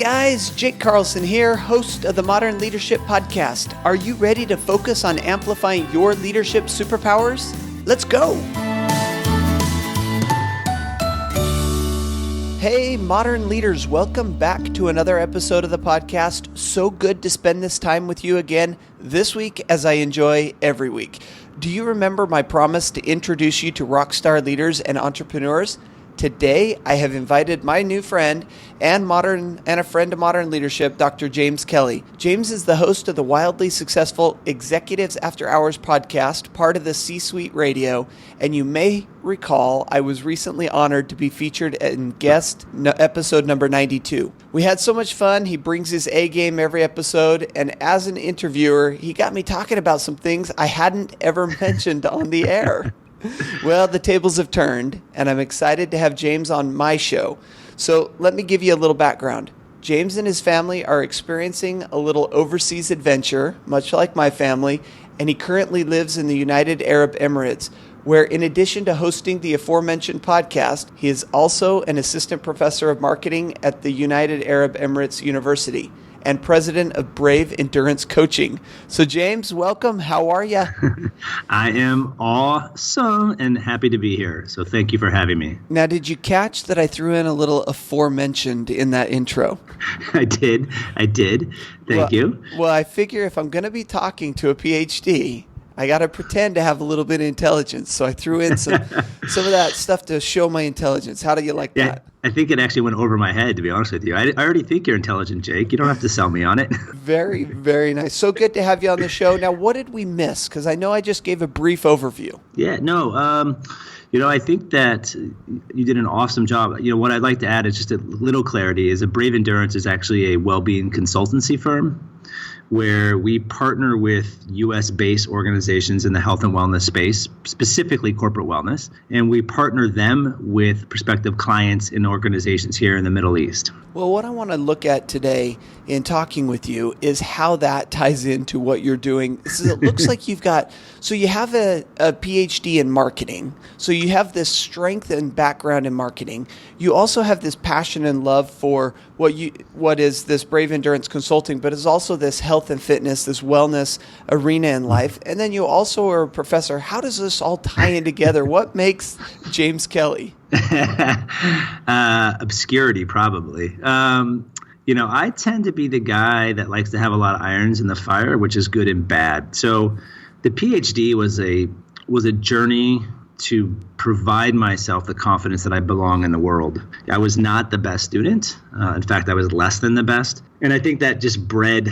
guys, Jake Carlson here, host of the Modern Leadership Podcast. Are you ready to focus on amplifying your leadership superpowers? Let's go! Hey, modern leaders, welcome back to another episode of the podcast. So good to spend this time with you again this week as I enjoy every week. Do you remember my promise to introduce you to rockstar leaders and entrepreneurs? Today, I have invited my new friend and a friend of modern leadership, Dr. James Kelley. James is the host of the wildly successful Executives After Hours podcast, part of the C-Suite Radio, and you may recall I was recently honored to be featured in episode number 92. We had so much fun. He brings his A game every episode, and as an interviewer, he got me talking about some things I hadn't ever mentioned on the air. Well, the tables have turned, and I'm excited to have James on my show. So let me give you a little background. James and his family are experiencing a little overseas adventure, much like my family, and he currently lives in the United Arab Emirates, where in addition to hosting the aforementioned podcast, he is also an assistant professor of marketing at the United Arab Emirates University and president of Brave Endurance Coaching. So James, welcome. How are you? I am awesome and happy to be here. So thank you for having me. Now, did you catch that I threw in a little aforementioned in that intro? I did. Thank you. Well, I figure if I'm going to be talking to a PhD, I got to pretend to have a little bit of intelligence. So I threw in some of that stuff to show my intelligence. How do you like that? I think it actually went over my head, to be honest with you. I already think you're intelligent, Jake. You don't have to sell me on it. Very, very nice. So good to have you on the show. Now, what did we miss? Because I know I just gave a brief overview. Yeah, no. I think that you did an awesome job. What I'd like to add is just a little clarity is that Brave Endurance is actually a well-being consultancy firm where we partner with U.S.-based organizations in the health and wellness space, specifically corporate wellness, and we partner them with prospective clients in organizations here in the Middle East. Well, what I want to look at today in talking with you is how that ties into what you're doing. So it looks like you have a PhD in marketing. So you have this strength and background in marketing. You also have this passion and love for what is this Brave Endurance Consulting, but is also this health and fitness, this wellness arena in life. And then you also are a professor. How does this all tie in together? What makes James Kelley? Obscurity, probably. I tend to be the guy that likes to have a lot of irons in the fire, which is good and bad. So the PhD was a journey to provide myself the confidence that I belong in the world. I was not the best student. In fact, I was less than the best. And I think that just bred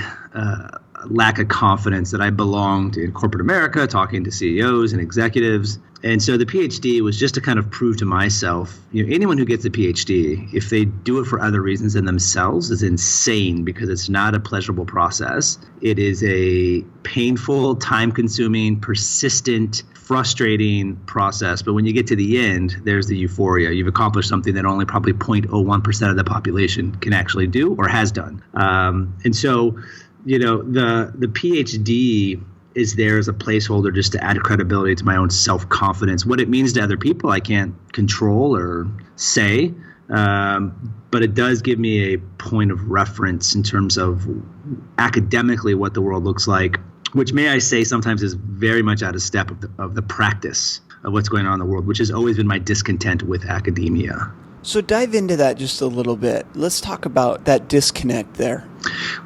lack of confidence that I belonged in corporate America, talking to CEOs and executives. And so the PhD was just to kind of prove to myself, anyone who gets a PhD, if they do it for other reasons than themselves, is insane because it's not a pleasurable process. It is a painful, time-consuming, persistent, frustrating process. But when you get to the end, there's the euphoria. You've accomplished something that only probably 0.01% of the population can actually do or has done. And so, the PhD is there as a placeholder just to add credibility to my own self-confidence. What it means to other people, I can't control or say, but it does give me a point of reference in terms of academically what the world looks like, which may I say sometimes is very much out of step of the practice of what's going on in the world, which has always been my discontent with academia. So dive into that just a little bit. Let's talk about that disconnect there.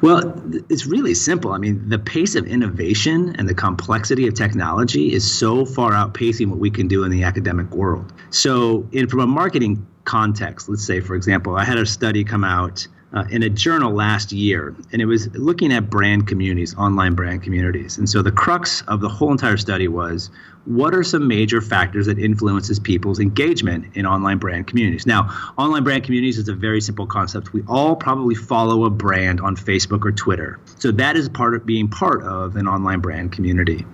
Well, it's really simple. I mean, the pace of innovation and the complexity of technology is so far outpacing what we can do in the academic world. So from a marketing context, let's say, for example, I had a study come out in a journal last year, and it was looking at brand communities, online brand communities. And so the crux of the whole entire study was, what are some major factors that influences people's engagement in online brand communities? Now, online brand communities is a very simple concept. We all probably follow a brand on Facebook or Twitter. So that is part of being part of an online brand community.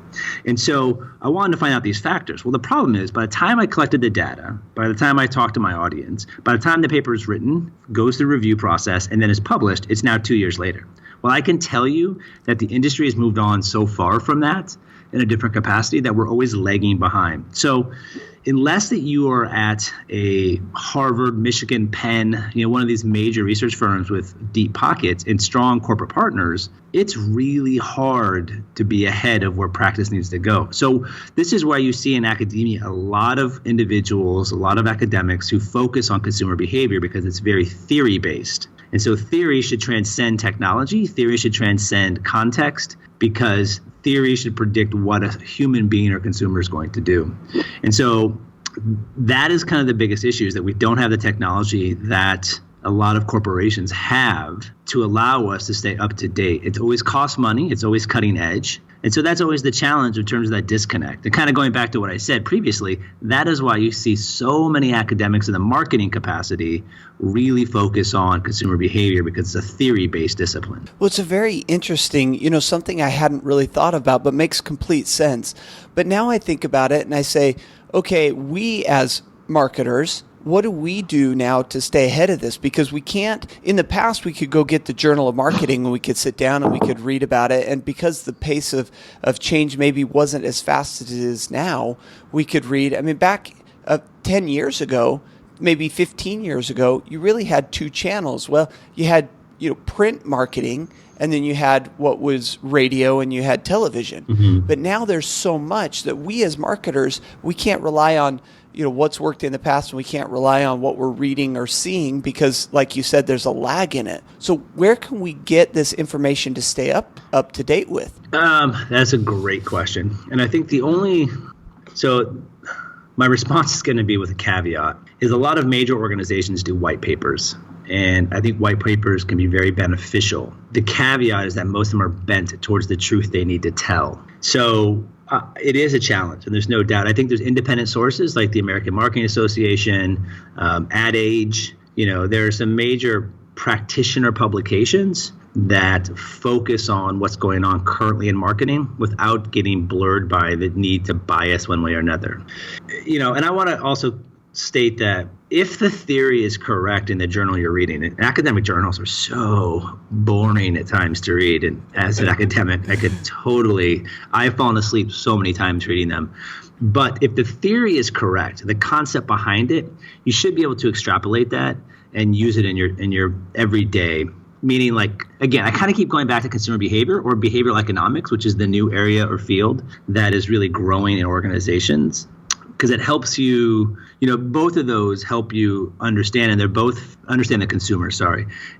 And so I wanted to find out these factors. Well, the problem is by the time I collected the data, by the time I talked to my audience, by the time the paper is written, goes through the review process, and then is published, it's now 2 years later. Well, I can tell you that the industry has moved on so far from that in a different capacity that we're always lagging behind. So unless that you are at a Harvard, Michigan, Penn, one of these major research firms with deep pockets and strong corporate partners, it's really hard to be ahead of where practice needs to go. So this is why you see in academia a lot of individuals, a lot of academics who focus on consumer behavior because it's very theory-based. And so theory should transcend technology. Theory should transcend context, because theory should predict what a human being or consumer is going to do. And so that is kind of the biggest issue, is that we don't have the technology that a lot of corporations have to allow us to stay up to date. It always costs money. It's always cutting edge. And so that's always the challenge in terms of that disconnect. And kind of going back to what I said previously, that is why you see so many academics in the marketing capacity really focus on consumer behavior, because it's a theory-based discipline. Well, it's a very interesting, something I hadn't really thought about, but makes complete sense. But now I think about it and I say, okay, we as marketers, what do we do now to stay ahead of this? Because we can't, in the past, we could go get the Journal of Marketing and we could sit down and we could read about it. And because the pace of change maybe wasn't as fast as it is now, we could read. I mean, back 10 years ago, maybe 15 years ago, you really had two channels. Well, you had, print marketing, and then you had what was radio, and you had television. Mm-hmm. But now there's so much that we as marketers, we can't rely on what's worked in the past, and we can't rely on what we're reading or seeing, because like you said, there's a lag in it. So where can we get this information to stay up to date with? That's a great question. And I think my response is going to be with a caveat, is a lot of major organizations do white papers. And I think white papers can be very beneficial. The caveat is that most of them are bent towards the truth they need to tell. So it is a challenge, and there's no doubt. I think there's independent sources like the American Marketing Association, Ad Age. There are some major practitioner publications that focus on what's going on currently in marketing without getting blurred by the need to bias one way or another. And I want to also state that if the theory is correct in the journal you're reading, and academic journals are so boring at times to read, and as an academic, I've fallen asleep so many times reading them. But if the theory is correct, the concept behind it, you should be able to extrapolate that and use it in your everyday. Meaning, like, again, I kind of keep going back to consumer behavior or behavioral economics, which is the new area or field that is really growing in organizations, because it helps you, both of those help you understand, and they're both understand the consumer,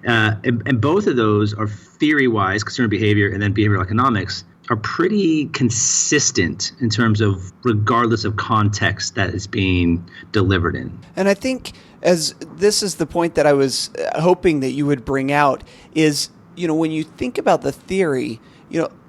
and both of those are theory-wise, consumer behavior and then behavioral economics, are pretty consistent in terms of regardless of context that is being delivered in. And I think as this is the point that I was hoping that you would bring out is, when you think about the theory,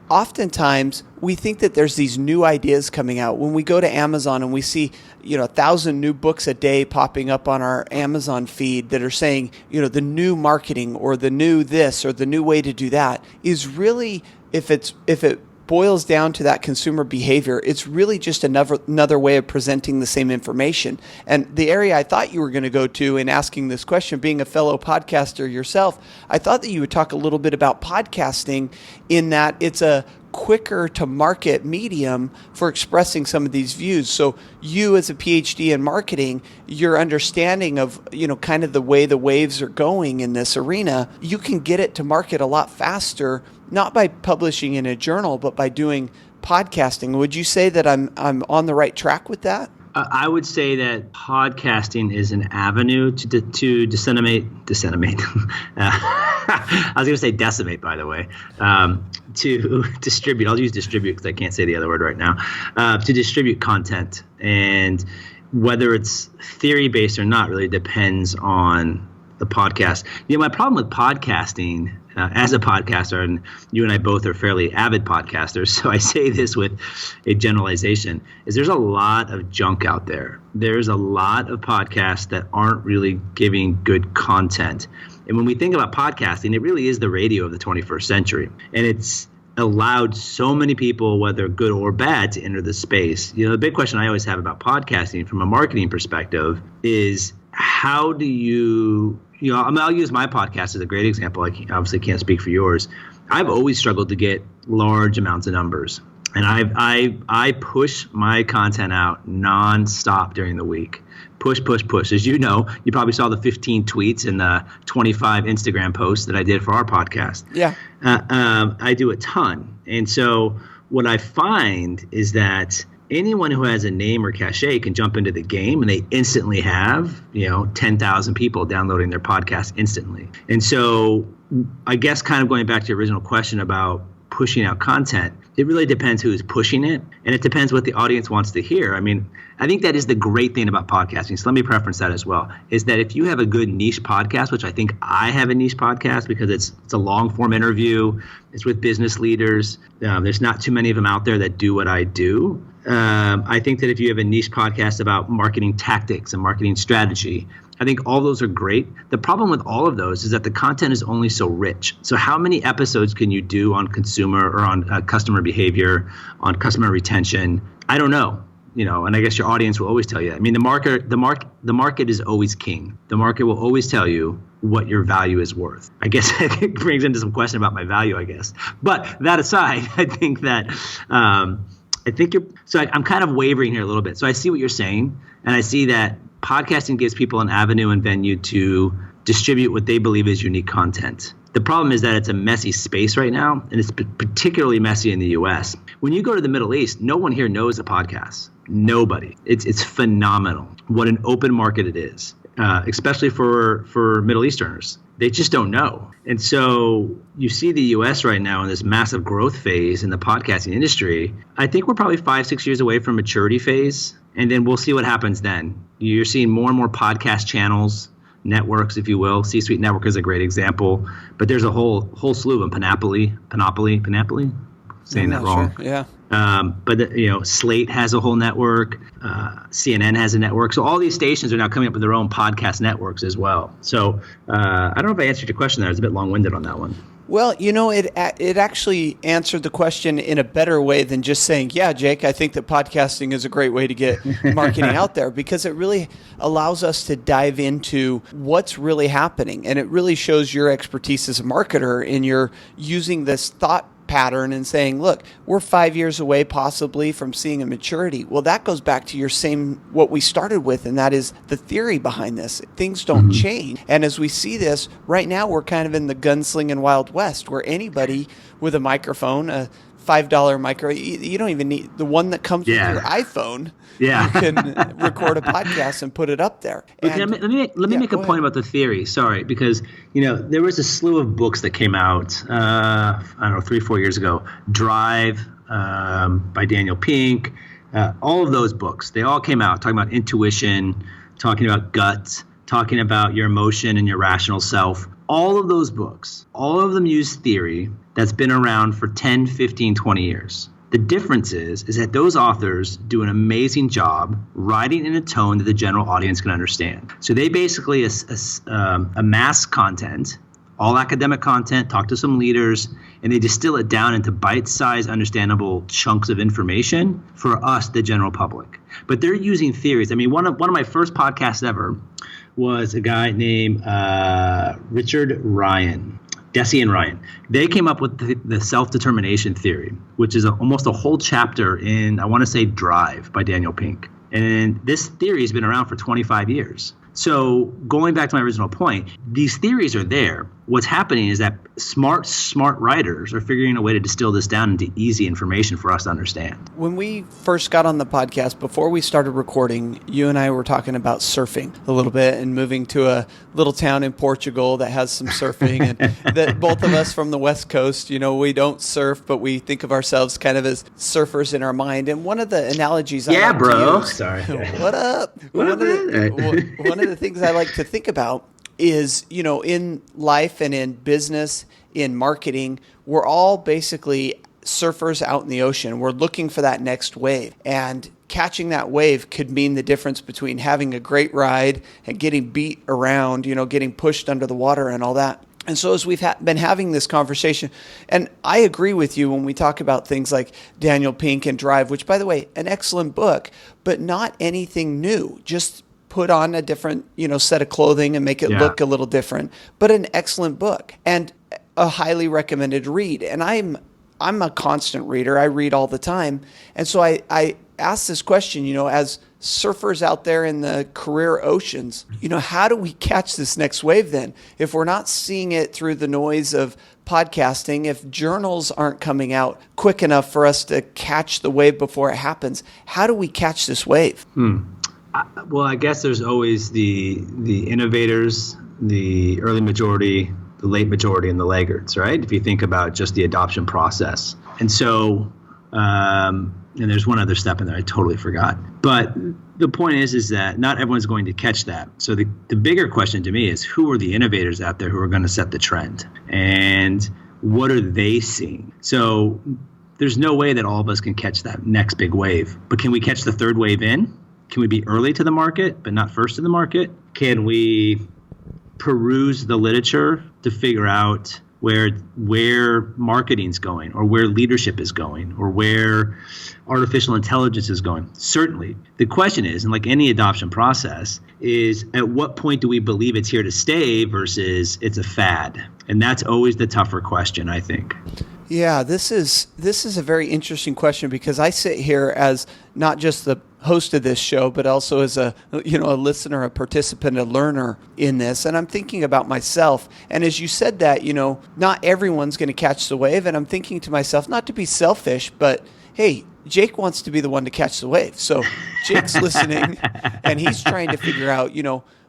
oftentimes we think that there's these new ideas coming out. When we go to Amazon and we see, 1,000 new books a day popping up on our Amazon feed that are saying, the new marketing or the new this or the new way to do that, is really, if it boils down to that consumer behavior, it's really just another way of presenting the same information. And the area I thought you were going to go to in asking this question, being a fellow podcaster yourself, I thought that you would talk a little bit about podcasting, in that it's a quicker to market medium for expressing some of these views. So you, as a PhD in marketing, your understanding of, kind of the way the waves are going in this arena, you can get it to market a lot faster, not by publishing in a journal, but by doing podcasting. Would you say that I'm on the right track with that? I would say that podcasting is an avenue to disseminate. I was going to say decimate, by the way. To distribute. I'll use distribute because I can't say the other word right now. To distribute content, and whether it's theory-based or not really depends on the podcast. My problem with podcasting, as a podcaster, and you and I both are fairly avid podcasters, so I say this with a generalization, is there's a lot of junk out there. There's a lot of podcasts that aren't really giving good content. And when we think about podcasting, it really is the radio of the 21st century. And it's allowed so many people, whether good or bad, to enter the space. The big question I always have about podcasting from a marketing perspective is, how do you, I'll use my podcast as a great example. I obviously can't speak for yours. I've always struggled to get large amounts of numbers. And I push my content out nonstop during the week. Push. As you know, you probably saw the 15 tweets and the 25 Instagram posts that I did for our podcast. Yeah. I do a ton. And so what I find is that anyone who has a name or cachet can jump into the game, and they instantly have, 10,000 people downloading their podcast instantly. And so I guess kind of going back to your original question about pushing out content, it really depends who's pushing it, and it depends what the audience wants to hear. I mean, I think that is the great thing about podcasting. So let me preference that as well, is that if you have a good niche podcast, which I think I have a niche podcast because it's a long form interview, it's with business leaders. There's not too many of them out there that do what I do. I think that if you have a niche podcast about marketing tactics and marketing strategy, I think all those are great. The problem with all of those is that the content is only so rich. So how many episodes can you do on consumer or on customer behavior, on customer retention? I don't know. And I guess your audience will always tell you. I mean, the market is always king. The market will always tell you what your value is worth. I guess it brings into some question about my value, I guess. But that aside, I think that I'm kind of wavering here a little bit. So I see what you're saying, and I see that podcasting gives people an avenue and venue to distribute what they believe is unique content. The problem is that it's a messy space right now, and it's particularly messy in the U.S. When you go to the Middle East, no one here knows a podcast. Nobody. It's phenomenal what an open market it is, especially for Middle Easterners. They just don't know. And so you see the U.S. right now in this massive growth phase in the podcasting industry. I think we're probably 5-6 years away from maturity phase, and then we'll see what happens then. You're seeing more and more podcast channels, networks, if you will. C-Suite Network is a great example, but there's a whole slew of them. Panoply, saying that wrong. Sure. Yeah. But Slate has a whole network. CNN has a network. So all these stations are now coming up with their own podcast networks as well. So I don't know if I answered your question there. I was a bit long-winded on that one. Well, it actually answered the question in a better way than just saying, yeah, Jake, I think that podcasting is a great way to get marketing out there, because it really allows us to dive into what's really happening. And it really shows your expertise as a marketer in your using this thought pattern and saying, look, we're 5 years away possibly from seeing a maturity. Well, that goes back to what we started with, and that is the theory behind this. Things don't change. And as we see this, right now we're kind of in the gunslinging Wild West, where anybody with a microphone, a $5 micro, you don't even need the one that comes with your iPhone. Yeah. You can record a podcast and put it up there. Let me make a point about the theory. Sorry, because there was a slew of books that came out. I don't know, 3-4 years ago. Drive by Daniel Pink. All of those books, they all came out talking about intuition, talking about gut, talking about your emotion and your rational self. All of those books, all of them use theory that's been around for 10, 15, 20 years. The difference is that those authors do an amazing job writing in a tone that the general audience can understand. So they basically amass content, all academic content, talk to some leaders, and they distill it down into bite-sized, understandable chunks of information for us, the general public. But they're using theories. I mean, one of my first podcasts ever was a guy named Richard Ryan. Deci and Ryan. They came up with the self-determination theory, which is almost a whole chapter in, I want to say, Drive by Daniel Pink. And this theory has been around for 25 years. So going back to my original point, these theories are there. What's happening is that smart writers are figuring a way to distill this down into easy information for us to understand. When we first got on the podcast, before we started recording, you and I were talking about surfing a little bit and moving to a little town in Portugal that has some surfing. And that both of us from the West Coast, we don't surf, but we think of ourselves kind of as surfers in our mind. And one of the analogies I like to use, sorry. What up? One of the things I like to think about is, in life and in business, in marketing, we're all basically surfers out in the ocean. We're looking for that next wave. And catching that wave could mean the difference between having a great ride and getting beat around, getting pushed under the water and all that. And so as we've been having this conversation, and I agree with you when we talk about things like Daniel Pink and Drive, which, by the way, an excellent book, but not anything new. Just put on a different, set of clothing and make it look a little different, but an excellent book and a highly recommended read. And I'm a constant reader. I read all the time. And so I asked this question, as surfers out there in the career oceans, how do we catch this next wave then? If we're not seeing it through the noise of podcasting, if journals aren't coming out quick enough for us to catch the wave before it happens, how do we catch this wave? Well, I guess there's always the innovators, the early majority, the late majority, and the laggards, right? If you think about just the adoption process. And so, and there's one other step in there I totally forgot. But the point is that not everyone's going to catch that. So the bigger question to me is, who are the innovators out there who are going to set the trend? And what are they seeing? So there's no way that all of us can catch that next big wave. But can we catch the third wave in? Can we be early to the market, but not first to the market? Can we peruse the literature to figure out where marketing's going, or where leadership is going, or where artificial intelligence is going? Certainly. The question is, and like any adoption process, is at what point do we believe it's here to stay versus it's a fad? And that's always the tougher question, I think. Yeah, this is a very interesting question, because I sit here as not just the host of this show, but also as a listener, a participant, a learner in this. And I'm thinking about myself. And as you said that, not everyone's going to catch the wave. And I'm thinking to myself, not to be selfish, but hey, Jake wants to be the one to catch the wave. So Jake's listening and he's trying to figure out,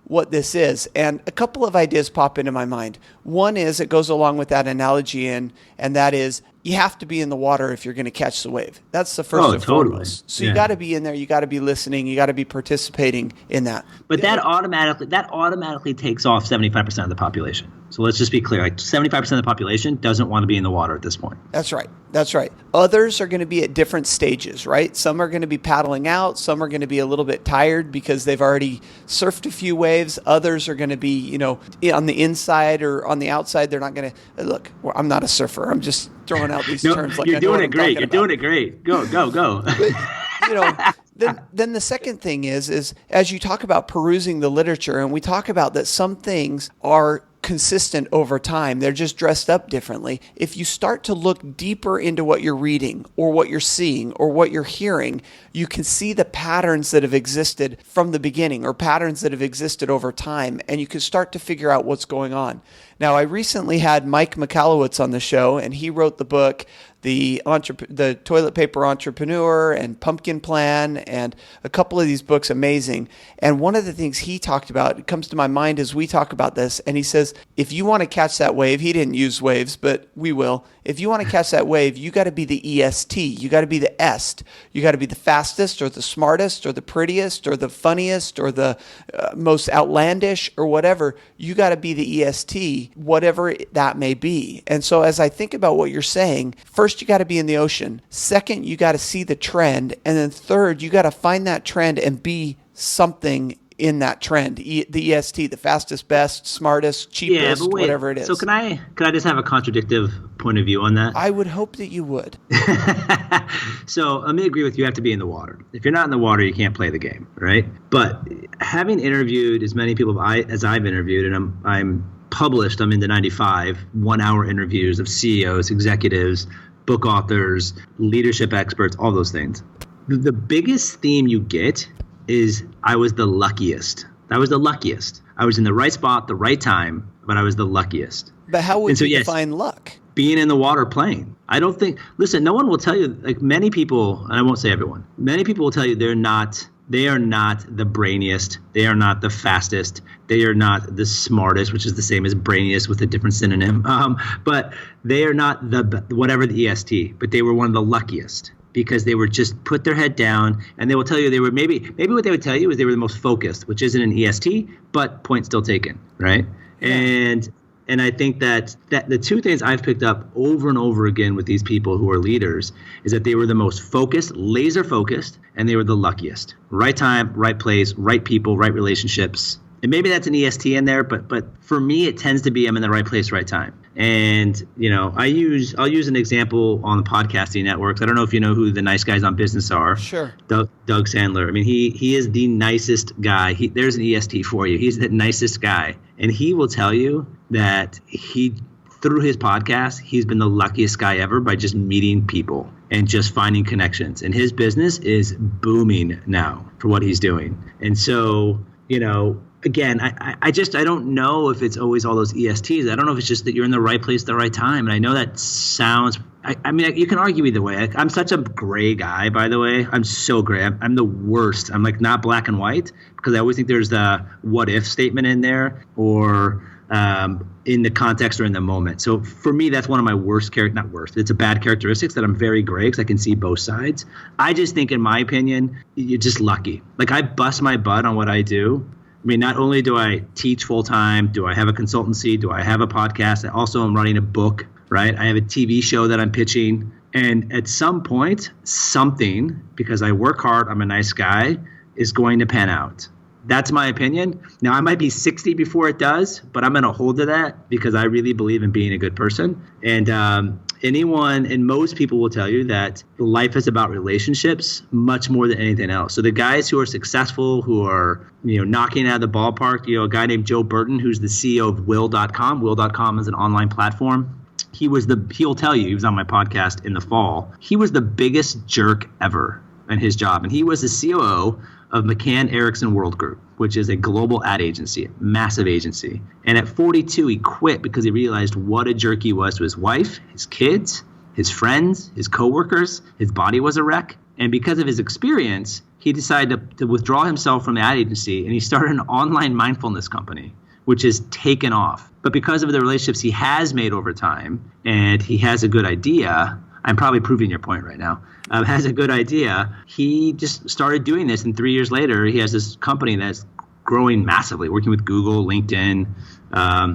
what this is. And a couple of ideas pop into my mind. One is, it goes along with that analogy, and that is, you have to be in the water if you're going to catch the wave. That's the first and foremost. So you got to be in there. You got to be listening. You got to be participating in that. But that automatically takes off 75% of the population. So let's just be clear. Like 75% of the population doesn't want to be in the water at this point. That's right. Others are going to be at different stages, right? Some are going to be paddling out. Some are going to be a little bit tired because they've already surfed a few waves. Others are going to be, on the inside or on the outside. They're not going to look. Well, I'm not a surfer. I'm just throwing out these terms. Like, you're doing it great. You're doing it great. Go. But, then the second thing is as you talk about perusing the literature, and we talk about that some things are consistent over time. They're just dressed up differently. If you start to look deeper into what you're reading or what you're seeing or what you're hearing, you can see the patterns that have existed from the beginning, or patterns that have existed over time, and you can start to figure out what's going on. Now, I recently had Mike Michalowicz on the show, and he wrote the book, The Toilet Paper Entrepreneur and Pumpkin Plan, and a couple of these books, amazing. And one of the things he talked about, it comes to my mind as we talk about this, and he says, if you want to catch that wave, he didn't use waves, but we will. If you want to catch that wave, you got to be the EST. You got to be the EST. You got to be the fastest, or the smartest, or the prettiest, or the funniest, or the most outlandish, or whatever. You got to be the EST, whatever that may be. And so as I think about what you're saying, first, you got to be in the ocean. Second, you got to see the trend. And then third, you got to find that trend and be something in that trend. The EST, the fastest, best, smartest, cheapest, whatever it is. So can I just have a contradictive point of view on that? I would hope that you would. So let me agree with you. You have to be in the water. If you're not in the water, you can't play the game, right? But having interviewed as many people as I've interviewed, and I'm published, I'm into 95 1-hour interviews of CEOs, executives, book authors, leadership experts, all those things. The biggest theme you get is, I was the luckiest. I was the luckiest. I was in the right spot, the right time, but I was the luckiest. But how would you define luck? Being in the water playing. I don't think, listen, no one will tell you, like many people, and I won't say everyone, many people will tell you they are not the brainiest. They are not the fastest. They are not the smartest, which is the same as brainiest with a different synonym. But they are not whatever the EST, but they were one of the luckiest, because they were just put their head down, and they will tell you they were maybe what they would tell you is they were the most focused, which isn't an EST, but point still taken, right? Yeah. And I think that the two things I've picked up over and over again with these people who are leaders is that they were the most focused, laser focused, and they were the luckiest. Right time, right place, right people, right relationships. And maybe that's an EST in there, but for me, it tends to be I'm in the right place, right time. And, I'll use an example on the podcasting networks. I don't know if you know who the nice guys on business are. Sure. Doug Sandler. I mean, he is the nicest guy. There's an EST for you. He's the nicest guy. And he will tell you that he through his podcast, he's been the luckiest guy ever by just meeting people and just finding connections. And his business is booming now for what he's doing. And so, again, I don't know if it's always all those ESTs. I don't know if it's just that you're in the right place at the right time. And I know that sounds, you can argue either way. I'm such a gray guy, by the way. I'm so gray. I'm the worst. I'm like not black and white because I always think there's the what if statement in there or in the context or in the moment. So for me, that's one of my not worst. It's a bad characteristics that I'm very gray because I can see both sides. I just think, in my opinion, you're just lucky. Like I bust my butt on what I do. I mean, not only do I teach full time, do I have a consultancy, do I have a podcast, I also am writing a book, right? I have a TV show that I'm pitching. And at some point, something, because I work hard, I'm a nice guy, is going to pan out. That's my opinion. Now, I might be 60 before it does, but I'm going to hold to that because I really believe in being a good person. And anyone and most people will tell you that life is about relationships much more than anything else. So the guys who are successful, who are knocking out of the ballpark, a guy named Joe Burton, who's the CEO of Will.com. Will.com is an online platform. He'll tell you, he was on my podcast in the fall. He was the biggest jerk ever in his job. And he was the COO of McCann Erickson World Group, which is a global ad agency, massive agency. And at 42, he quit because he realized what a jerk he was to his wife, his kids, his friends, his coworkers. His body was a wreck. And because of his experience, he decided to withdraw himself from the ad agency, and he started an online mindfulness company, which has taken off. But because of the relationships he has made over time, and he has a good idea, I'm probably proving your point right now, has a good idea, he just started doing this. And 3 years later, he has this company that's growing massively, working with Google, LinkedIn,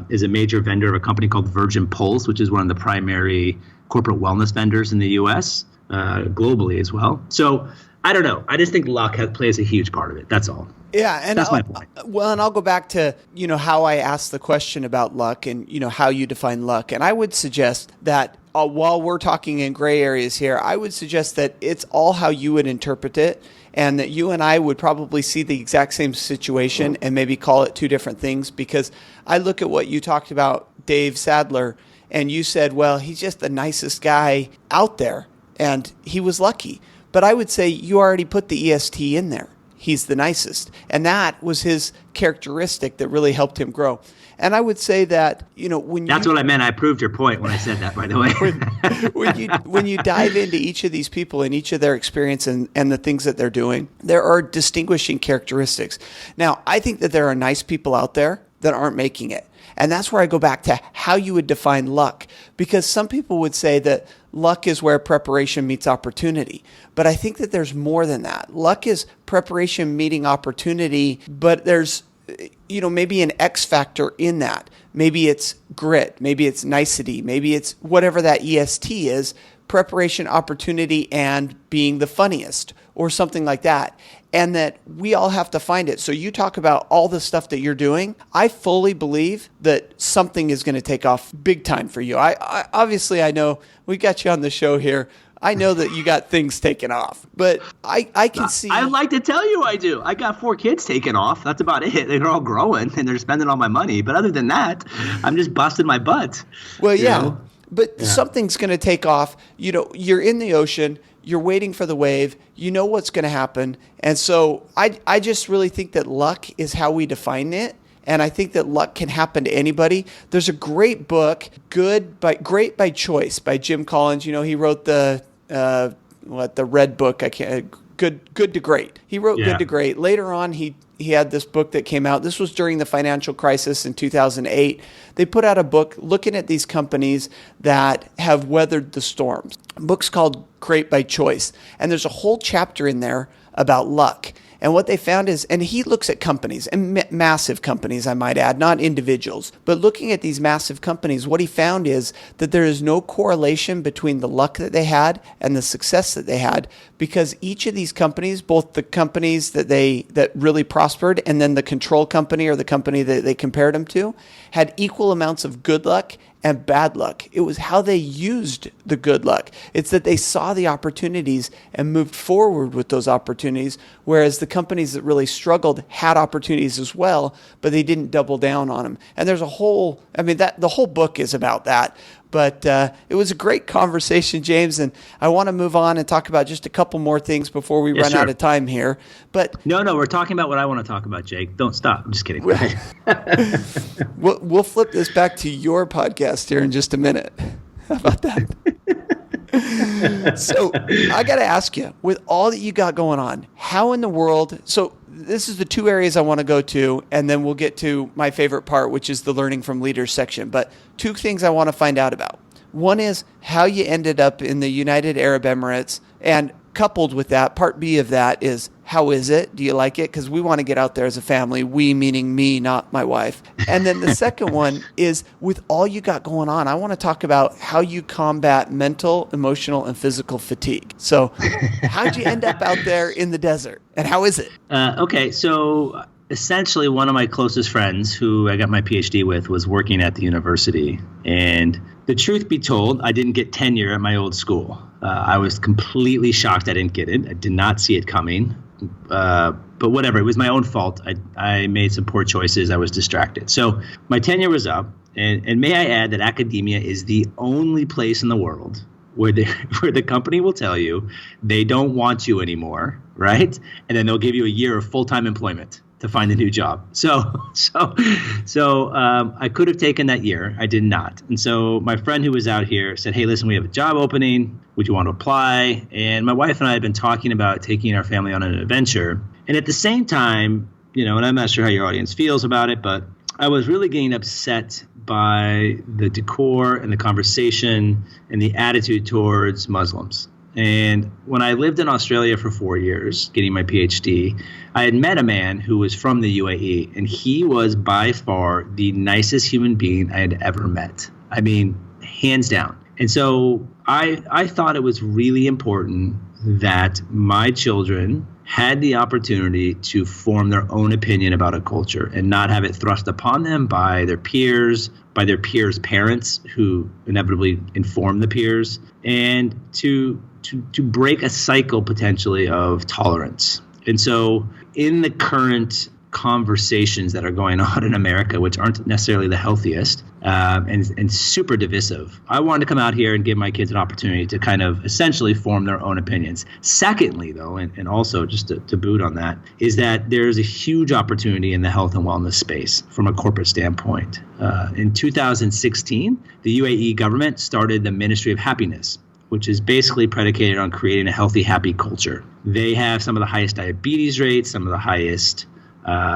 is a major vendor of a company called Virgin Pulse, which is one of the primary corporate wellness vendors in the U.S., globally as well. So I don't know. I just think luck plays a huge part of it. That's all. Yeah, and that's my point. Well, and I'll go back to how I asked the question about luck and how you define luck. And I would suggest that while we're talking in gray areas here, I would suggest that it's all how you would interpret it, and that you and I would probably see the exact same situation and maybe call it two different things. Because I look at what you talked about, Dave Sandler, and you said, well, he's just the nicest guy out there, and he was lucky. But I would say you already put the EST in there. He's the nicest. And that was his characteristic that really helped him grow. And I would say that, That's what I meant. I proved your point when I said that, by the way. when you dive into each of these people and each of their experience and the things that they're doing, there are distinguishing characteristics. Now, I think that there are nice people out there that aren't making it. And that's where I go back to how you would define luck. Because some people would say that luck is where preparation meets opportunity. But I think that there's more than that. Luck is preparation meeting opportunity, but there's maybe an X factor in that. Maybe it's grit, maybe it's nicety, maybe it's whatever that EST is, preparation, opportunity, and being the funniest or something like that. And that we all have to find it. So you talk about all the stuff that you're doing. I fully believe that something is going to take off big time for you. I obviously, I know we got you on the show here. I know that you got things taken off, but I can see. I'd like to tell you I do. I got 4 kids taken off. That's about it. They're all growing and they're spending all my money. But other than that, I'm just busting my butt. Well, yeah. But something's going to take off. You're in the ocean. You're waiting for the wave. You know what's going to happen. And so I just really think that luck is how we define it. And I think that luck can happen to anybody. There's a great book, Great by Choice by Jim Collins. He wrote the Red Book. Good to Great. He wrote Good to Great. Later on, he had this book that came out. This was during the financial crisis in 2008. They put out a book looking at these companies that have weathered the storms. The book's called Great by Choice. And there's a whole chapter in there about luck. And what they found is, and he looks at companies, and massive companies, I might add, not individuals, but looking at these massive companies, what he found is that there is no correlation between the luck that they had and the success that they had, because each of these companies, both the companies that really prospered and then the control company or the company that they compared them to, had equal amounts of good luck and bad luck. It was how they used the good luck. It's that they saw the opportunities and moved forward with those opportunities, whereas the companies that really struggled had opportunities as well, but they didn't double down on them. And there's the whole book is about that. But it was a great conversation, James, and I want to move on and talk about just a couple more things before we run out of time here. But no, we're talking about what I want to talk about, Jake. Don't stop. I'm just kidding. We'll flip this back to your podcast here in just a minute. How about that? So I got to ask you, with all that you got going on, how in the world, so this is the two areas I want to go to, and then we'll get to my favorite part, which is the learning from leaders section. But two things I want to find out about. One is how you ended up in the United Arab Emirates, and coupled with that, part B of that is, how is it? Do you like it? Because we want to get out there as a family, we meaning me, not my wife. And then the second one is, with all you got going on, I want to talk about how you combat mental, emotional, and physical fatigue. So how'd you end up out there in the desert, and how is it? Okay, so essentially one of my closest friends who I got my PhD with was working at the university. And the truth be told, I didn't get tenure at my old school. I was completely shocked I didn't get it. I did not see it coming. But whatever, it was my own fault. I made some poor choices. I was distracted. So my tenure was up. And may I add that academia is the only place in the world where the company will tell you they don't want you anymore, right? And then they'll give you a year of full-time employment to find a new job. So I could have taken that year. I did not. And so my friend who was out here said, hey, listen, we have a job opening. Would you want to apply? And my wife and I had been talking about taking our family on an adventure. And at the same time, and I'm not sure how your audience feels about it, but I was really getting upset by the decor and the conversation and the attitude towards Muslims. And when I lived in Australia for 4 years, getting my PhD, I had met a man who was from the UAE, and he was by far the nicest human being I had ever met. I mean, hands down. And so I thought it was really important that my children had the opportunity to form their own opinion about a culture and not have it thrust upon them by their peers' parents who inevitably inform the peers, and to break a cycle potentially of tolerance. And so in the current conversations that are going on in America, which aren't necessarily the healthiest and super divisive, I wanted to come out here and give my kids an opportunity to kind of essentially form their own opinions. Secondly, though, and also just to boot on that, is that there's a huge opportunity in the health and wellness space from a corporate standpoint. In 2016, the UAE government started the Ministry of Happiness, which is basically predicated on creating a healthy, happy culture. They have some of the highest diabetes rates, some of the highest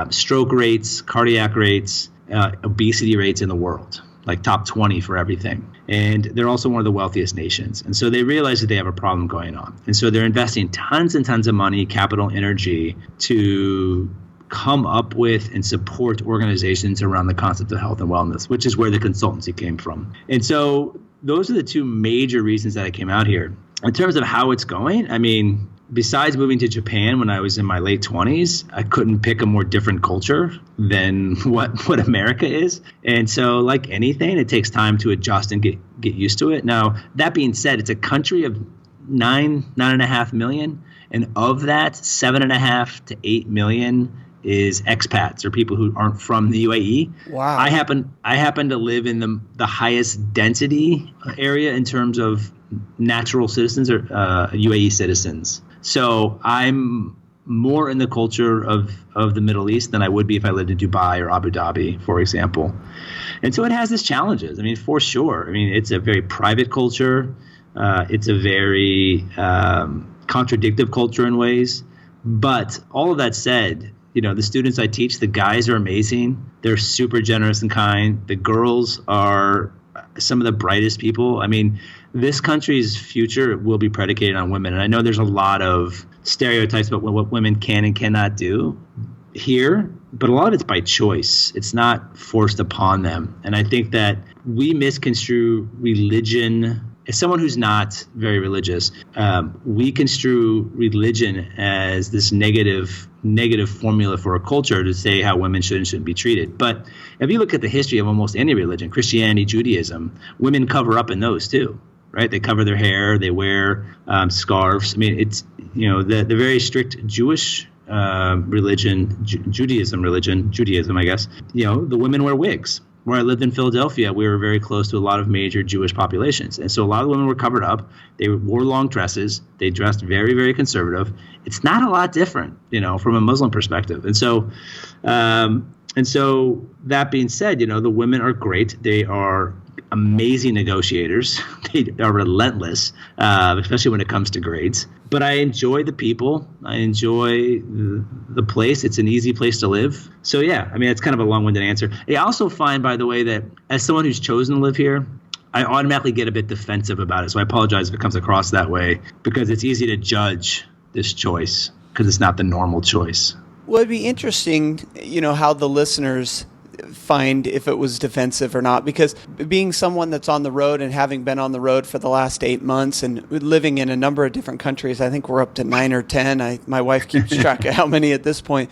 stroke rates, cardiac rates, obesity rates in the world, like top 20 for everything. And they're also one of the wealthiest nations. And so they realize that they have a problem going on. And so they're investing tons and tons of money, capital, energy to come up with and support organizations around the concept of health and wellness, which is where the consultancy came from. And so those are the two major reasons that I came out here. In terms of how it's going, I mean, besides moving to Japan when I was in my late 20s, I couldn't pick a more different culture than what America is. And so like anything, it takes time to adjust and get used to it. Now, that being said, it's a country of 9.5 million. And of that, 7.5 to 8 million is expats or people who aren't from the UAE. Wow. I happen to live in the highest density area in terms of natural citizens or UAE citizens. So I'm more in the culture of the Middle East than I would be if I lived in Dubai or Abu Dhabi, for example. And so it has its challenges. I mean, for sure. I mean, it's a very private culture. It's a very contradictive culture in ways. But all of that said, the students I teach, the guys are amazing. They're super generous and kind. The girls are some of the brightest people. I mean, this country's future will be predicated on women. And I know there's a lot of stereotypes about what women can and cannot do here, but a lot of it's by choice. It's not forced upon them. And I think that we misconstrue religion as someone who's not very religious, we construe religion as this negative formula for a culture to say how women should and shouldn't be treated. But if you look at the history of almost any religion, Christianity, Judaism, women cover up in those too, right? They cover their hair, they wear scarves. I mean, it's, the very strict Jewish Judaism, I guess, the women wear wigs. Where I lived in Philadelphia, we were very close to a lot of major Jewish populations. And so a lot of women were covered up. They wore long dresses. They dressed very, very conservative. It's not a lot different, from a Muslim perspective. And so that being said, the women are great. They are amazing negotiators. They are relentless, especially when it comes to grades. But I enjoy the people. I enjoy the place. It's an easy place to live. So yeah, I mean, it's kind of a long-winded answer. I also find, by the way, that as someone who's chosen to live here, I automatically get a bit defensive about it. So I apologize if it comes across that way, because it's easy to judge this choice because it's not the normal choice. Well, it'd be interesting, how the listeners find if it was defensive or not, because being someone that's on the road and having been on the road for the last 8 months and living in a number of different countries, I think we're up to 9 or 10. My wife keeps track of how many at this point.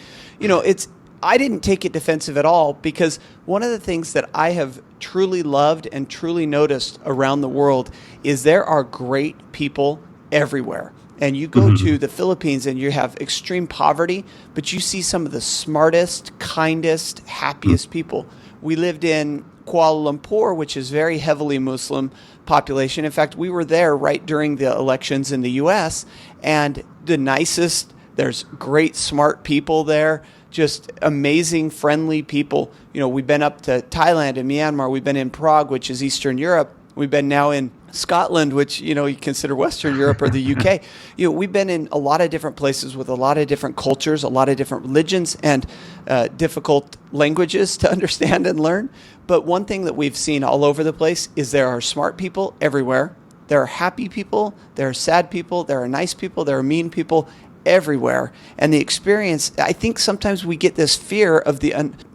I didn't take it defensive at all, because one of the things that I have truly loved and truly noticed around the world is there are great people everywhere. And you go to the Philippines and you have extreme poverty, but you see some of the smartest, kindest, happiest people. We lived in Kuala Lumpur, which is very heavily Muslim population. In fact, we were there right during the elections in the U.S. and the nicest, there's great, smart people there, just amazing, friendly people. We've been up to Thailand and Myanmar. We've been in Prague, which is Eastern Europe. We've been now in Scotland, which, you consider Western Europe, or the UK. We've been in a lot of different places with a lot of different cultures, a lot of different religions, and difficult languages to understand and learn. But one thing that we've seen all over the place is there are smart people everywhere. There are happy people. There are sad people. There are nice people. There are mean people everywhere. And the experience, I think sometimes we get this fear of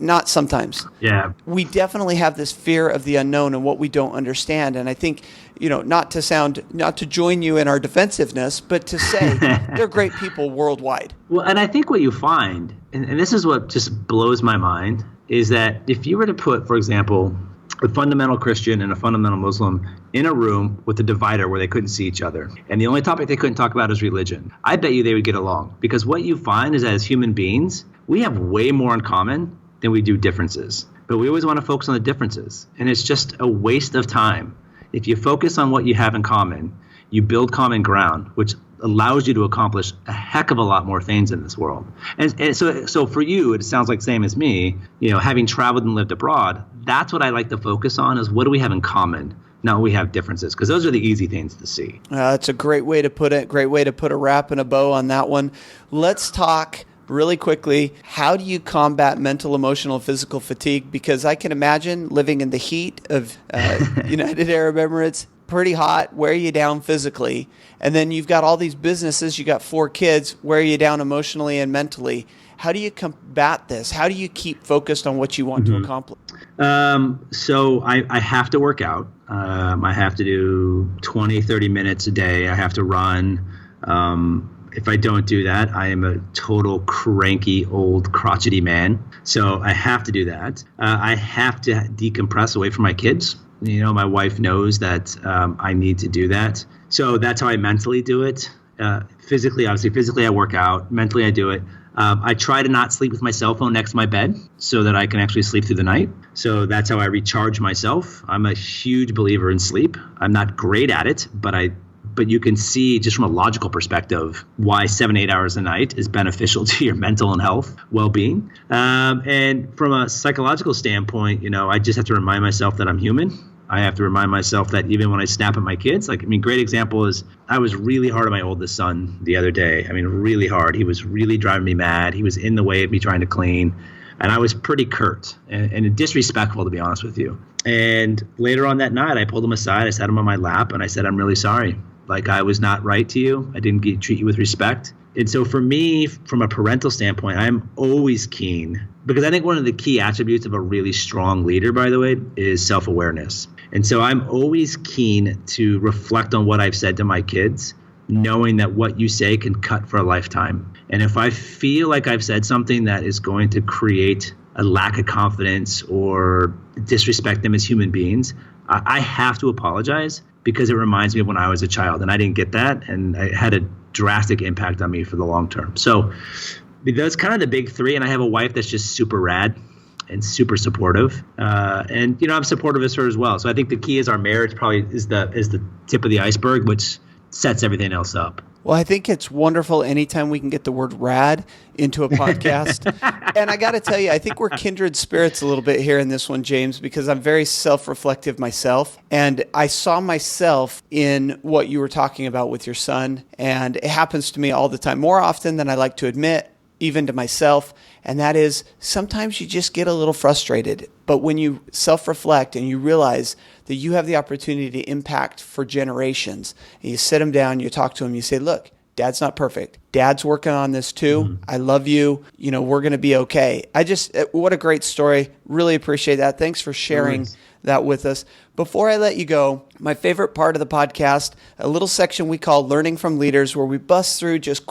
not sometimes. Yeah. We definitely have this fear of the unknown and what we don't understand. And I think, not to join you in our defensiveness, but to say they're great people worldwide. Well, and I think what you find, and this is what just blows my mind, is that if you were to put, for example, a fundamental Christian and a fundamental Muslim in a room with a divider where they couldn't see each other, and the only topic they couldn't talk about is religion, I bet you they would get along. Because what you find is that as human beings, we have way more in common than we do differences. But we always want to focus on the differences. And it's just a waste of time. If you focus on what you have in common, you build common ground, which allows you to accomplish a heck of a lot more things in this world. And so for you, it sounds like same as me, having traveled and lived abroad, that's what I like to focus on, is what do we have in common, not what we have differences, because those are the easy things to see. That's a great way to put it, great way to put a wrap and a bow on that one. Let's talk really quickly, how do you combat mental, emotional, physical fatigue? Because I can imagine living in the heat of United Arab Emirates, pretty hot, wear you down physically. And then you've got all these businesses, you got 4 kids, wear you down emotionally and mentally. How do you combat this? How do you keep focused on what you want to accomplish? So I have to work out. I have to do 20, 30 minutes a day. I have to run. If I don't do that, I am a total cranky, old, crotchety man. So I have to do that. I have to decompress away from my kids. My wife knows that I need to do that. So that's how I mentally do it. Physically I work out. Mentally, I do it. I try to not sleep with my cell phone next to my bed so that I can actually sleep through the night. So that's how I recharge myself. I'm a huge believer in sleep. I'm not great at it, but you can see just from a logical perspective why 7-8 hours a night is beneficial to your mental and health well-being. And from a psychological standpoint, I just have to remind myself that I'm human. I have to remind myself that even when I snap at my kids, great example is I was really hard on my oldest son the other day. Really hard. He was really driving me mad. He was in the way of me trying to clean. And I was pretty curt and disrespectful, to be honest with you. And later on that night, I pulled him aside. I sat him on my lap and I said, I'm really sorry. I was not right to you. I didn't treat you with respect. And so for me, from a parental standpoint, I'm always keen, because I think one of the key attributes of a really strong leader, by the way, is self-awareness. And so I'm always keen to reflect on what I've said to my kids, knowing that what you say can cut for a lifetime. And if I feel like I've said something that is going to create a lack of confidence or disrespect them as human beings, I have to apologize, because it reminds me of when I was a child and I didn't get that, and it had a drastic impact on me for the long term. So that's kind of the big three. And I have a wife that's just super rad and super supportive. And, I'm supportive of her as well. So I think the key is our marriage probably is the tip of the iceberg, which sets everything else up. Well, I think it's wonderful anytime we can get the word rad into a podcast. And I got to tell you, I think we're kindred spirits a little bit here in this one, James, because I'm very self-reflective myself. And I saw myself in what you were talking about with your son. And it happens to me all the time, more often than I like to admit, even to myself. And that is, sometimes you just get a little frustrated. But when you self-reflect and you realize that you have the opportunity to impact for generations, and you sit them down, you talk to them, you say, look, Dad's not perfect. Dad's working on this too. Mm-hmm. I love you. We're going to be okay. What a great story. Really appreciate that. Thanks for sharing that with us. Before I let you go, my favorite part of the podcast, a little section we call Learning from Leaders, where we bust through just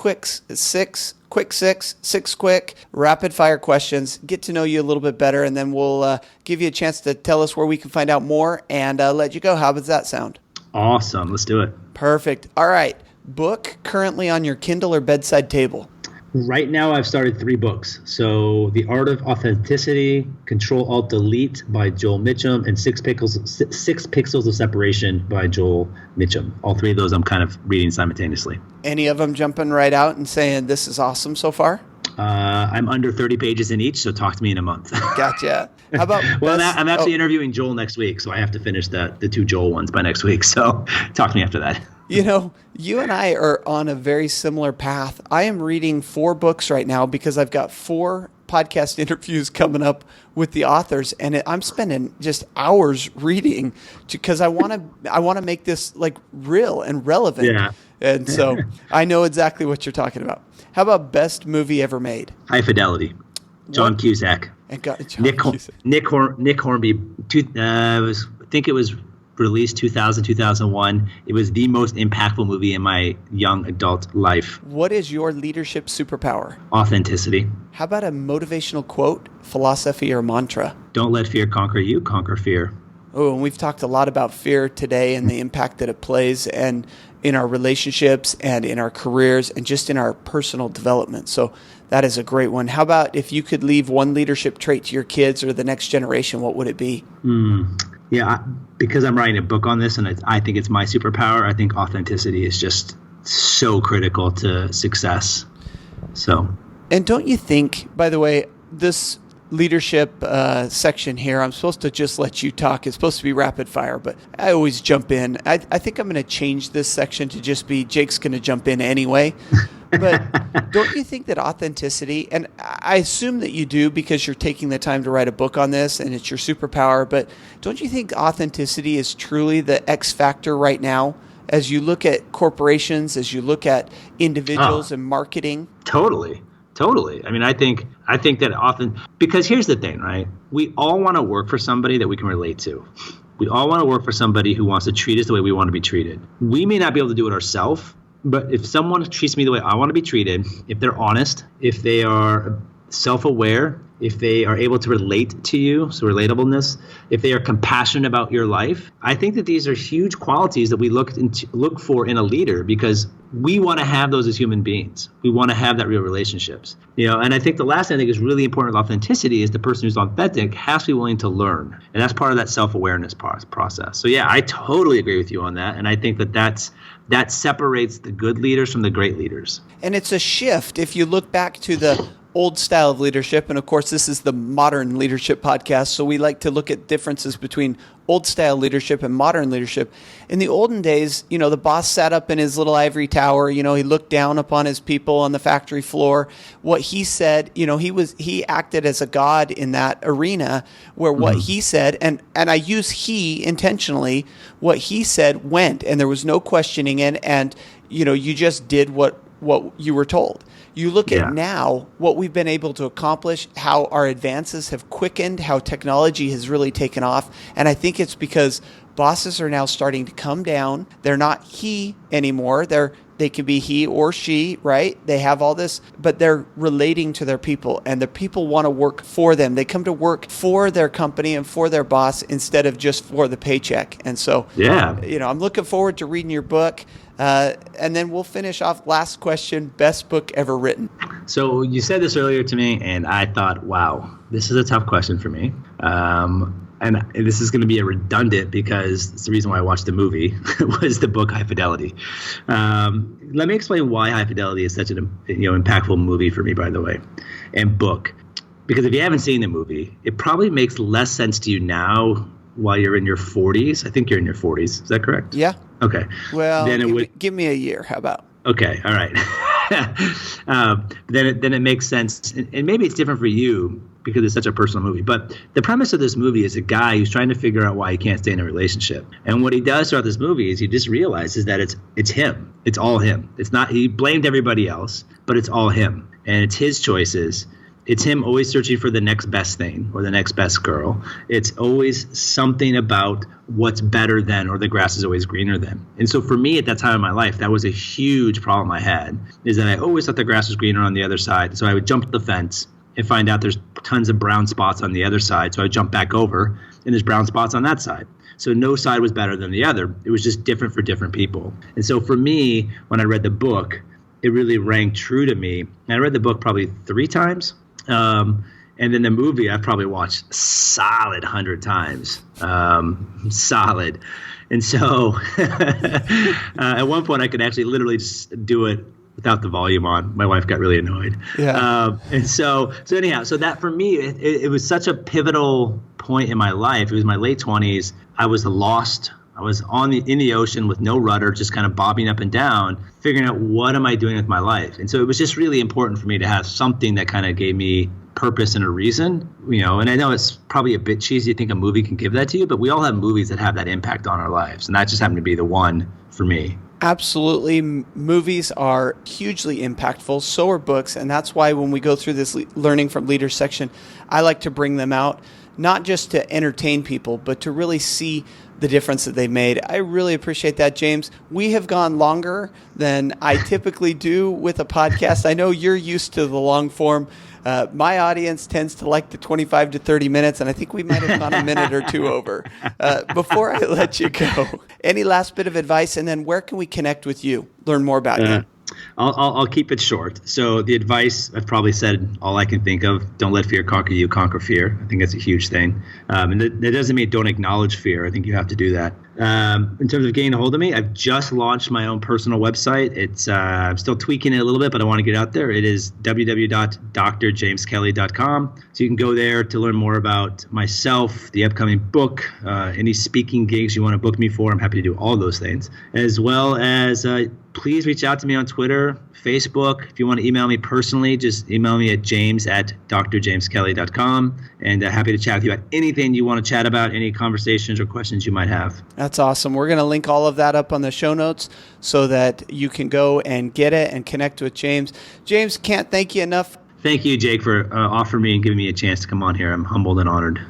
six quick rapid fire questions, get to know you a little bit better, and then we'll give you a chance to tell us where we can find out more and let you go. How does that sound? Awesome. Let's do it. Perfect. All right. Book currently on your Kindle or bedside table? Right now, I've started 3 books. So The Art of Authenticity, Control-Alt-Delete by Joel Mitchum, and Six Pixels of Separation by Joel Mitchum. All 3 of those I'm kind of reading simultaneously. Any of them jumping right out and saying, this is awesome so far? I'm under 30 pages in each, so talk to me in a month. Gotcha. How about I'm actually interviewing Joel next week, so I have to finish the 2 Joel ones by next week. So talk to me after that. You and I are on a very similar path. I am reading 4 books right now because I've got 4 podcast interviews coming up with the authors, and I'm spending just hours reading because I want to make this like real and relevant. Yeah. And so I know exactly what you're talking about. How about best movie ever made? High Fidelity. John Cusack. Nick Hornby. I think it was released 2000, 2001. It was the most impactful movie in my young adult life. What is your leadership superpower? Authenticity. How about a motivational quote, philosophy, or mantra? Don't let fear conquer you, conquer fear. Oh, and we've talked a lot about fear today and the impact that it plays and in our relationships and in our careers and just in our personal development. So that is a great one. How about if you could leave one leadership trait to your kids or the next generation, what would it be? Yeah, because I'm writing a book on this and I think it's my superpower, I think authenticity is just so critical to success. And don't you think, by the way, this leadership section here, I'm supposed to just let you talk. It's supposed to be rapid fire, but I always jump in. I think I'm going to change this section to just be Jake's going to jump in anyway. But don't you think that authenticity, and I assume that you do because you're taking the time to write a book on this and it's your superpower, but don't you think authenticity is truly the X factor right now as you look at corporations, as you look at individuals and marketing? Totally. I mean, I think that often, because here's the thing, right? We all want to work for somebody that we can relate to. We all want to work for somebody who wants to treat us the way we want to be treated. We may not be able to do it ourselves, but if someone treats me the way I want to be treated, if they're honest, if they are self-aware, if they are able to relate to you, so relatableness, if they are compassionate about your life, I think that these are huge qualities that we look for in a leader because we want to have those as human beings. We want to have that real relationships. And I think the last thing I think is really important with authenticity is the person who's authentic has to be willing to learn. And that's part of that self-awareness process. So yeah, I totally agree with you on that. And I think that separates the good leaders from the great leaders. And it's a shift. If you look back to the old style of leadership, and of course this is the modern leadership podcast, so we like to look at differences between old style leadership and modern leadership. In the olden days, the boss sat up in his little ivory tower, he looked down upon his people on the factory floor. What he said, he acted as a god in that arena where what he said, and I use he intentionally, what he said went, and there was no questioning it, and you just did what what you were told. You look Yeah. at now what we've been able to accomplish, how our advances have quickened, how technology has really taken off. And I think it's because bosses are now starting to come down. They're not he anymore. They can be he or she, right? They have all this, but they're relating to their people, and the people want to work for them. They come to work for their company and for their boss instead of just for the paycheck. And so, Yeah. I'm looking forward to reading your book. And then we'll finish off. Last question, best book ever written. So you said this earlier to me, and I thought, wow, this is a tough question for me. And this is going to be a redundant because it's the reason why I watched the movie was the book High Fidelity. Let me explain why High Fidelity is such an impactful movie for me, by the way, and book. Because if you haven't seen the movie, it probably makes less sense to you now while you're in your 40s. I think you're in your 40s. Is that correct? Yeah. Okay. Well, then give me a year. How about? Okay. All right. Then it makes sense. And maybe it's different for you because it's such a personal movie. But the premise of this movie is a guy who's trying to figure out why he can't stay in a relationship. And what he does throughout this movie is he just realizes that it's him. It's all him. It's not, he blamed everybody else, but it's all him. And it's his choices. It's him always searching for the next best thing or the next best girl. It's always something about what's better than, or the grass is always greener than. And so for me at that time in my life, that was a huge problem I had, is that I always thought the grass was greener on the other side. So I would jump the fence and find out there's tons of brown spots on the other side. So I would jump back over and there's brown spots on that side. So no side was better than the other. It was just different for different people. And so for me, when I read the book, it really rang true to me. And I read the book probably 3 times. And then the movie I've probably watched solid 100 times, solid. And so at one point I could actually literally just do it without the volume on. My wife got really annoyed. Yeah. And so anyhow, so that for me, it was such a pivotal point in my life. It was my late 20s. I was lost. I was in the ocean with no rudder, just kind of bobbing up and down, figuring out what am I doing with my life. And so it was just really important for me to have something that kind of gave me purpose and a reason, and I know it's probably a bit cheesy to think a movie can give that to you, but we all have movies that have that impact on our lives. And that just happened to be the one for me. Absolutely. Movies are hugely impactful. So are books. And that's why when we go through this learning from leaders section, I like to bring them out, not just to entertain people, but to really see the difference that they made. I really appreciate that, James. We have gone longer than I typically do with a podcast. I know you're used to the long form. My audience tends to like the 25 to 30 minutes, and I think we might have gone a minute or two over. Before I let you go, any last bit of advice, and then where can we connect with you, learn more about you? I'll keep it short. So the advice, I've probably said all I can think of. Don't let fear conquer you, conquer fear. I think that's a huge thing. And that doesn't mean don't acknowledge fear. I think you have to do that. In terms of getting a hold of me, I've just launched my own personal website. It's I'm still tweaking it a little bit, but I want to get out there. It is www.drjameskelly.com. So you can go there to learn more about myself, the upcoming book, any speaking gigs you want to book me for. I'm happy to do all those things, as well as please reach out to me on Twitter, Facebook. If you want to email me personally, just email me at james@drjameskelly.com. And happy to chat with you about anything you want to chat about, any conversations or questions you might have. That's awesome. We're going to link all of that up on the show notes so that you can go and get it and connect with James. James, can't thank you enough. Thank you, Jake, for offering me and giving me a chance to come on here. I'm humbled and honored.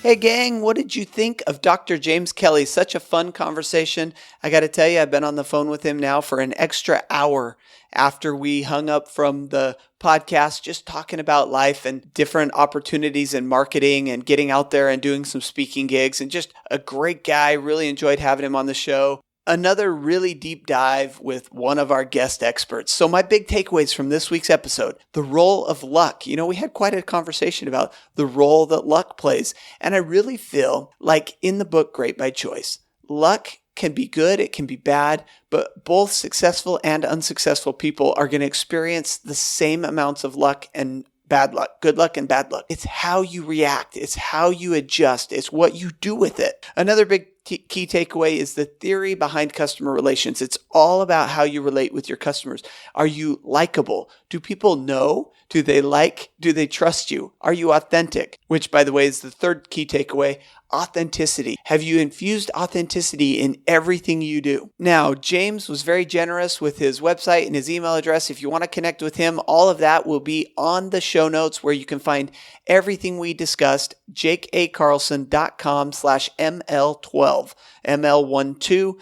Hey gang, what did you think of Dr. James Kelley? Such a fun conversation. I got to tell you, I've been on the phone with him now for an extra hour after we hung up from the podcast, just talking about life and different opportunities in marketing and getting out there and doing some speaking gigs, and just a great guy. Really enjoyed having him on the show. Another really deep dive with one of our guest experts. So my big takeaways from this week's episode, the role of luck. We had quite a conversation about the role that luck plays. And I really feel like in the book, Great by Choice, luck can be good, it can be bad, but both successful and unsuccessful people are going to experience the same amounts of luck and bad luck, good luck and bad luck. It's how you react. It's how you adjust. It's what you do with it. Another big key takeaway is the theory behind customer relations. It's all about how you relate with your customers. Are you likable? Do people know? Do they like? Do they trust you? Are you authentic? Which, by the way, is the third key takeaway. Authenticity. Have you infused authenticity in everything you do? Now, James was very generous with his website and his email address. If you want to connect with him, all of that will be on the show notes where you can find everything we discussed, jakeacarlson.com/ML12, ML12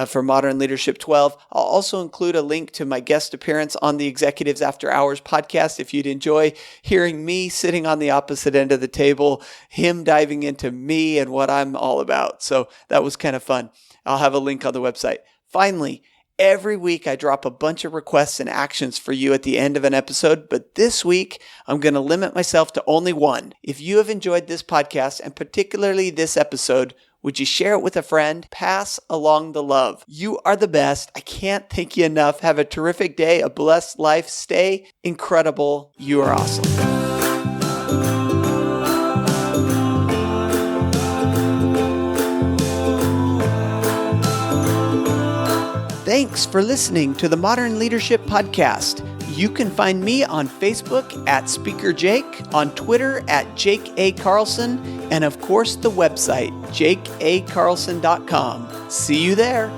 for Modern Leadership 12. I'll also include a link to my guest appearance on the Executives After Hours podcast if you'd enjoy hearing me sitting on the opposite end of the table, him diving into me and what I'm all about. So that was kind of fun. I'll have a link on the website. Finally, every week I drop a bunch of requests and actions for you at the end of an episode, but this week I'm going to limit myself to only one. If you have enjoyed this podcast and particularly this episode, would you share it with a friend? Pass along the love. You are the best. I can't thank you enough. Have a terrific day, a blessed life. Stay incredible. You are awesome. Thanks for listening to the Modern Leadership Podcast. You can find me on Facebook at Speaker Jake, on Twitter at Jake A. Carlson, and of course the website, jakeacarlson.com. See you there.